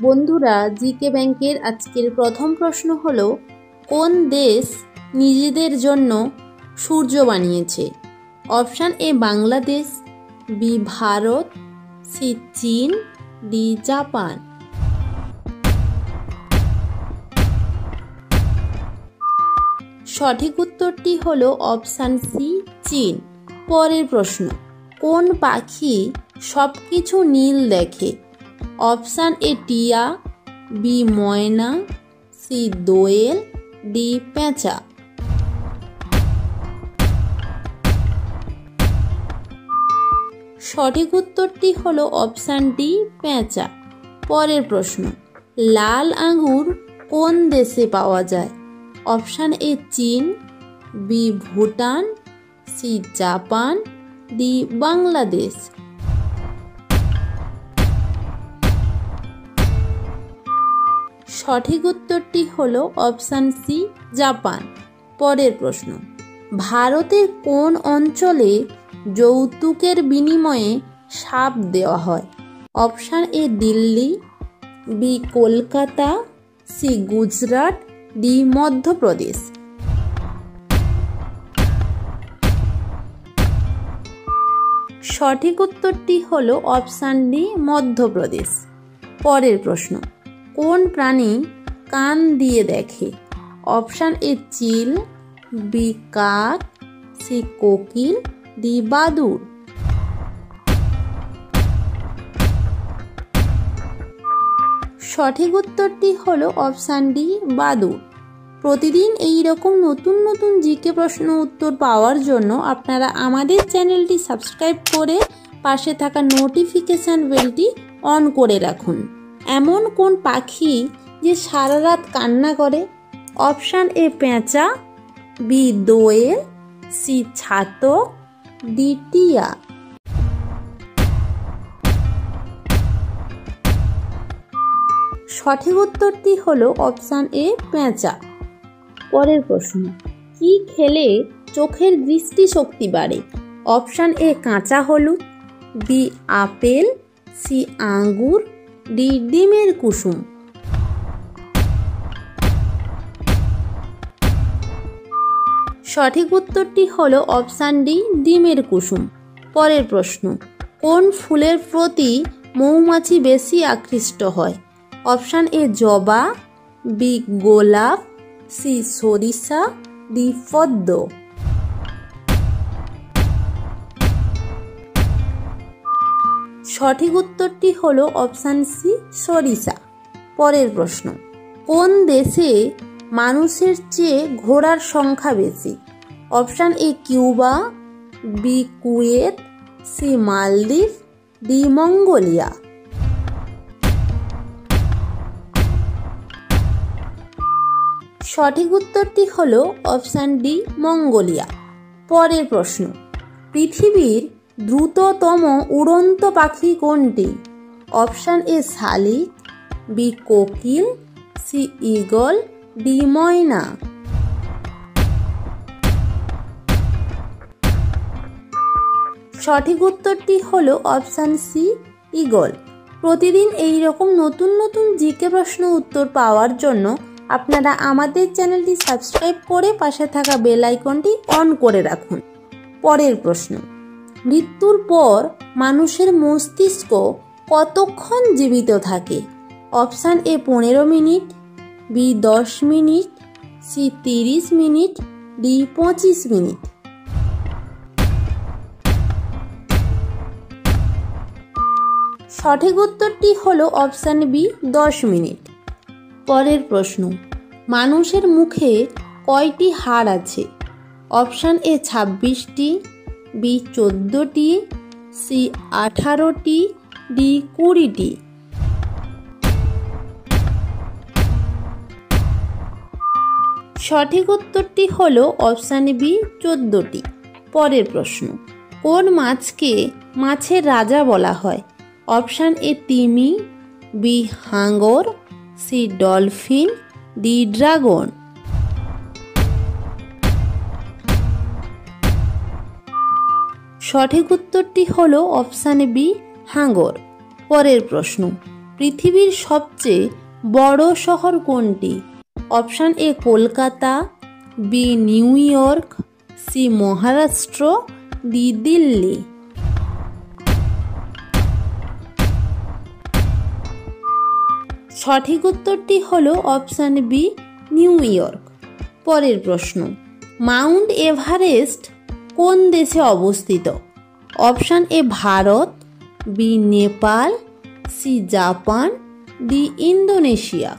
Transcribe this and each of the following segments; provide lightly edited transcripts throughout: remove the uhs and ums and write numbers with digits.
বন্ধুরা, জিকে ব্যাংকের আজকের প্রথম প্রশ্ন হলো, কোন দেশ নিজেদের জন্য সূর্য বানিয়েছে? Option A Bangladesh, B Bharat, C চীন, ডি জাপান। সঠিক উত্তরটি হলো অপশান সি চীন। পরের প্রশ্ন, কোন পাখি সবকিছু নীল দেখে? অপশান এ টিয়া, বি ময়না, সি দোয়েল, ডি পেঁচা। সঠিক উত্তরটি হলো অপশান ডি পেঁচা। পরের প্রশ্ন, লাল আঙ্গুর কোন দেশে পাওয়া যায়? অপশান এ চীন, B Bhutan, C Japan, D Bangladesh. সঠিক উত্তরটি হলো অপশান সি জাপান। পরের প্রশ্ন, ভারতের কোন অঞ্চলে যৌতুকের বিনিময়ে সাপ দেওয়া হয়? Option A Delhi, B Kolkata, C Gujarat, D Madhya Pradesh. সঠিক উত্তরটি হলো অপশান ডি মধ্যপ্রদেশ। পরের প্রশ্ন, কোন প্রাণী কান দিয়ে দেখে? অপশান এ চিল, বি কাক, সি কোকিল, ডি বাদুড়। সঠিক উত্তরটি হলো অপশান ডি বাদুড়। প্রতিদিন এই রকম নতুন নতুন জিকে প্রশ্ন উত্তর পাওয়ার জন্য আপনারা আমাদের চ্যানেলটি সাবস্ক্রাইব করে পাশে থাকা নোটিফিকেশান বেলটি অন করে রাখুন। এমন কোন পাখি যে সারা রাত কান্না করে? অপশান এ পেঁচা, বি দোয়েল, সি ছাতক, ডি টিয়া। সঠিক উত্তরটি হলো অপশান এ পেঁচা। পরের প্রশ্ন, কি খেলে চোখের দৃষ্টিশক্তি বাড়ে? অপশান এ কাঁচা হলুদ, বি আপেল, সি আঙ্গুর, ডি ডিমের কুসুম। সঠিক উত্তরটি হলো অপশান ডি ডিমের কুসুম। পরের প্রশ্ন, কোন ফুলের প্রতি মৌমাছি বেশি আকৃষ্ট হয়? অপশান এ জবা, বি গোলাপ, সি সরিষা, ডি পদ্ম। সঠিক উত্তরটি হলো অপশান সি সরিষা। পরের প্রশ্ন, কোন দেশে মানুষের চেয়ে ঘোড়ার সংখ্যা বেশি? Option A Cuba, B Kuwait, C মালদ্বীপ, ডি মঙ্গোলিয়া। সঠিক উত্তরটি হলো অপশান ডি মঙ্গোলিয়া। পরের প্রশ্ন, পৃথিবীর দ্রুততম উড়ন্ত পাখি কোনটি? অপশান এ শালিক, বি কোকিল, সি ঈগল, ডি ময়না। সঠিক উত্তরটি হলো অপশান সি ঈগল। প্রতিদিন এই রকম নতুন নতুন জিকে প্রশ্ন উত্তর পাওয়ার জন্য আপনারা আমাদের চ্যানেলটি সাবস্ক্রাইব করে পাশে থাকা বেল আইকনটি অন করে রাখুন। পরের প্রশ্ন, মৃত্যুর পর মানুষের মস্তিষ্ক কতক্ষণ জীবিত থাকে? Option A 15 minute, B 10 minute, C 30 minute, D 25 minute. সঠিক উত্তরটি হলো অপশান বি 10 মিনিট। পরের প্রশ্ন, মানুষের মুখে কয়টি হাড় আছে? অপশান এ 26টি, বি 14টি, সি 18টি, ডি 20টি। সঠিক উত্তরটি হলো অপশান বি 14টি। পরের প্রশ্ন, কোন মাছকে মাছের রাজা বলা হয়? অপশান এ তিমি, বি হাঙর, সি ডলফিন, ডি ড্রাগন। সঠিক উত্তরটি হলো অপশান বি হাঙর। পরের প্রশ্ন, পৃথিবীর সবচেয়ে বড় শহর কোনটি? Option A Kolkata, B New York, C Maharashtra, D Delhi. সঠিক উত্তরটি হলো অপশান বি নিউ ইয়র্ক। পরের প্রশ্ন, মাউন্ট এভারেস্ট কোন দেশে অবস্থিত? Option A Bharat, B Nepal, C Japan, D Indonesia.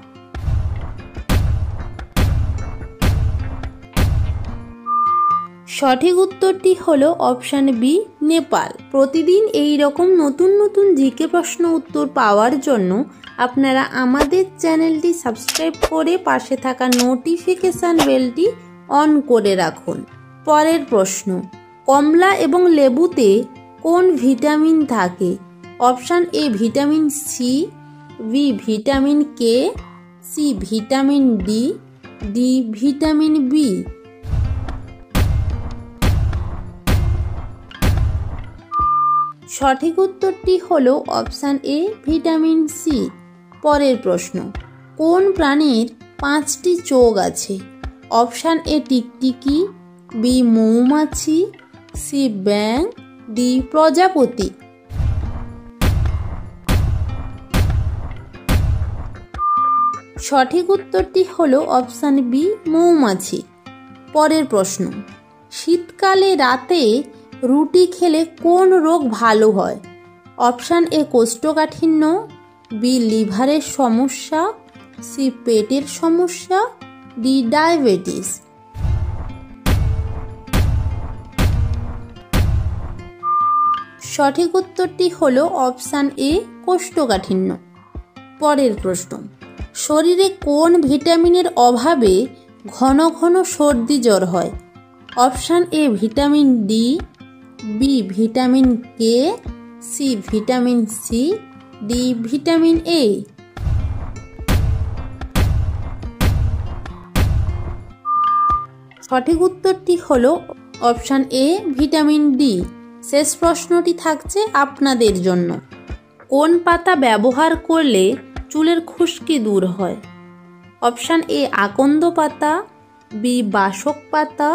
সঠিক উত্তরটি হলো অপশান বি নেপাল। প্রতিদিন এই রকম নতুন নতুন জিকে প্রশ্ন উত্তর পাওয়ার জন্য আপনারা আমাদের চ্যানেলটি সাবস্ক্রাইব করে পাশে থাকা নোটিফিকেশান বেলটি অন করে রাখুন। পরের প্রশ্ন, কমলা এবং লেবুতে কোন ভিটামিন থাকে? Option A vitamin C, B vitamin K, C vitamin D, D vitamin B. সঠিক উত্তরটি হলো অপশান এ ভিটামিন সি। পরের প্রশ্ন, কোন প্রাণীর 5টি চোখ আছে? অপশান এ টিকটিকি, বি মৌমাছি, সি ব্যাঙ, ডি প্রজাপতি। সঠিক উত্তরটি হলো অপশান বি মৌমাছি। পরের প্রশ্ন, শীতকালে রাতে রুটি খেলে কোন রোগ ভালো হয়? অপশান এ কোষ্ঠকাঠিন্য, বি লিভারের সমস্যা, সি পেটের সমস্যা, ডি ডায়াবেটিস। সঠিক উত্তরটি হলো অপশান এ কোষ্ঠকাঠিন্য। পরের প্রশ্ন, শরীরে কোন ভিটামিনের অভাবে ঘন ঘন সর্দি জ্বর হয়? Option A vitamin D, B vitamin K, C vitamin C, D vitamin A. সঠিক উত্তরটি হলো অপশান এ ভিটামিন ডি। শেষ প্রশ্নটি থাকছে আপনাদের জন্য, কোন পাতা ব্যবহার করলে চুলের খুশকি দূর হয়? অপশান এ আকন্দ পাতা, বি বাসক পাতা,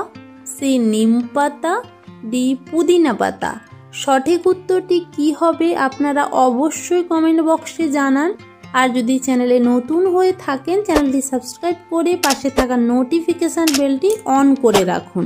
সি নিম পাতা, ডি পুদিনা পাতা। সঠিক উত্তরটি কি হবে আপনারা অবশ্যই কমেন্ট বক্সে জানান। আর যদি চ্যানেলে নতুন হয়ে থাকেন চ্যানেলটি সাবস্ক্রাইব করে পাশে থাকা নোটিফিকেশান বেলটি অন করে রাখুন।